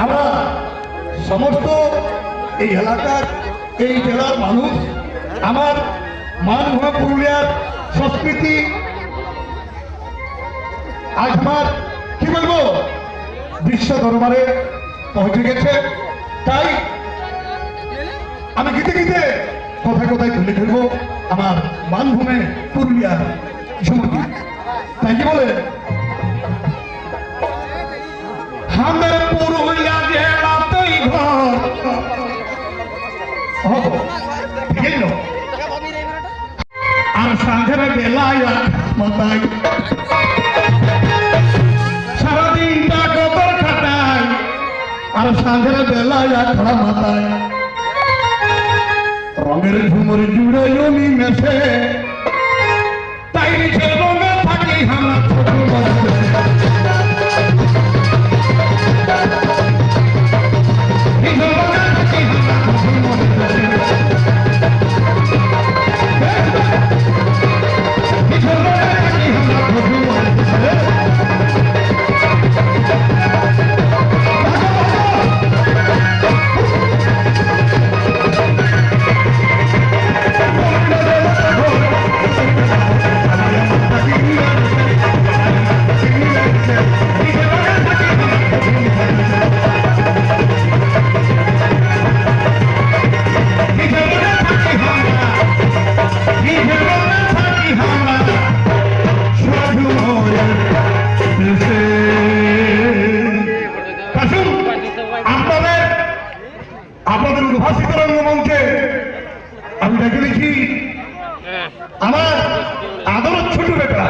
আমরা সমস্ত এই এলাকার এই জেলার মানুষ আমার মানভূমা পুরুলিয়ার সংস্কৃতি আজ আমার কি বলবো বিশ্ব দরবারে পৌঁছে গেছে। তাই আমি গীতে গীতে কোথায় কোথায় তুলে ধরবো আমার মানভূমে পুরুলিয়ার ঝুমকি। তাই কি বলে আমাদের পুরুলিয়া জেলাতেই ঘর আর সন্ধ্যের বেলায় মাথায় সারাদিনটা গোবর খাটায় আর সন্ধ্যের বেলায় খড়া মাথায় রঙের ঝুমুর জুড়ে জমি মেশে তাই নিচে রঙে থাকি আমরা ছোট আপনাদের উদ্ভাসিত রঙ্গমঞ্চে আমি ডেকে লিখি আমার আদর ছোট বেটা